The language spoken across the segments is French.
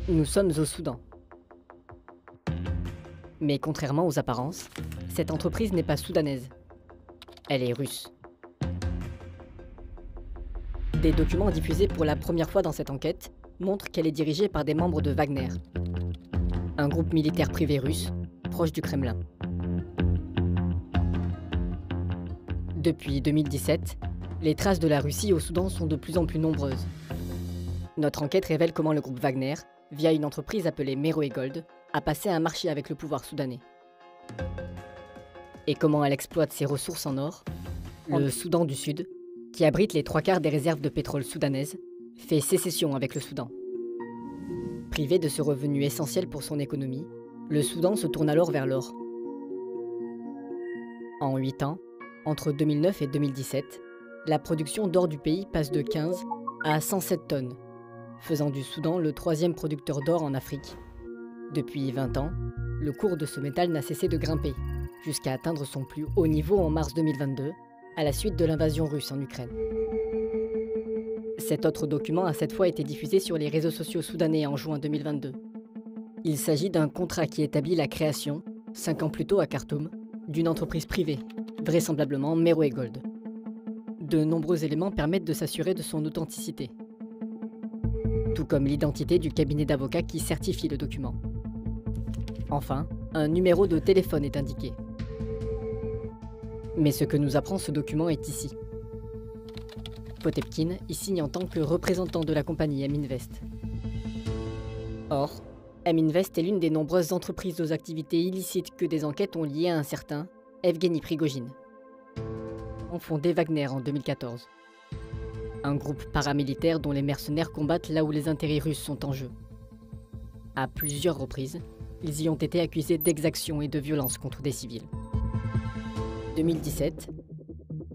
Nous sommes au Soudan. Mais contrairement aux apparences, cette entreprise n'est pas soudanaise. Elle est russe. Des documents diffusés pour la première fois dans cette enquête montrent qu'elle est dirigée par des membres de Wagner, un groupe militaire privé russe proche du Kremlin. Depuis 2017, les traces de la Russie au Soudan sont de plus en plus nombreuses. Notre enquête révèle comment le groupe Wagner, via une entreprise appelée Meroe Gold, a passé un marché avec le pouvoir soudanais. Et comment elle exploite ses ressources en or. Le Soudan du Sud, qui abrite les 3/4 des réserves de pétrole soudanaises, fait sécession avec le Soudan. Privé de ce revenu essentiel pour son économie, le Soudan se tourne alors vers l'or. En 8 ans, entre 2009 et 2017, la production d'or du pays passe de 15 à 107 tonnes, faisant du Soudan le 3e producteur d'or en Afrique. Depuis 20 ans, le cours de ce métal n'a cessé de grimper, jusqu'à atteindre son plus haut niveau en mars 2022, à la suite de l'invasion russe en Ukraine. Cet autre document a cette fois été diffusé sur les réseaux sociaux soudanais en juin 2022. Il s'agit d'un contrat qui établit la création, 5 ans plus tôt à Khartoum, d'une entreprise privée, vraisemblablement Meroe Gold. De nombreux éléments permettent de s'assurer de son authenticité, tout comme l'identité du cabinet d'avocats qui certifie le document. Enfin, un numéro de téléphone est indiqué. Mais ce que nous apprend ce document est ici. Potepkin y signe en tant que représentant de la compagnie M-Invest. Or, M-Invest est l'une des nombreuses entreprises aux activités illicites que des enquêtes ont liées à un certain Evgeny Prigojine, fondé Wagner en 2014. Un groupe paramilitaire dont les mercenaires combattent là où les intérêts russes sont en jeu. À plusieurs reprises, ils y ont été accusés d'exactions et de violences contre des civils. 2017,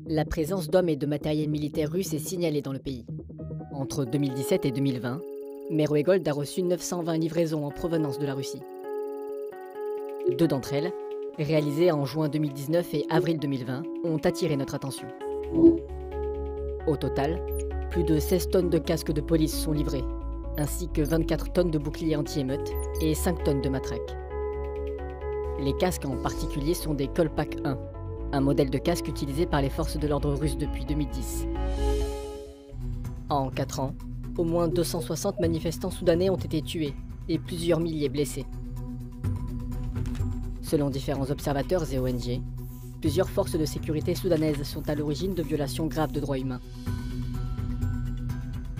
la présence d'hommes et de matériel militaire russe est signalée dans le pays. Entre 2017 et 2020, Meroe Gold a reçu 920 livraisons en provenance de la Russie. 2 d'entre elles, réalisées en juin 2019 et avril 2020, ont attiré notre attention. Au total, plus de 16 tonnes de casques de police sont livrés, ainsi que 24 tonnes de boucliers anti-émeutes et 5 tonnes de matraques. Les casques en particulier sont des Kolpak 1, un modèle de casque utilisé par les forces de l'ordre russe depuis 2010. En 4 ans, au moins 260 manifestants soudanais ont été tués et plusieurs milliers blessés. Selon différents observateurs et ONG, plusieurs forces de sécurité soudanaises sont à l'origine de violations graves de droits humains.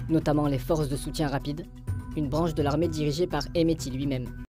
Notamment les forces de soutien rapide, une branche de l'armée dirigée par Hemeti lui-même.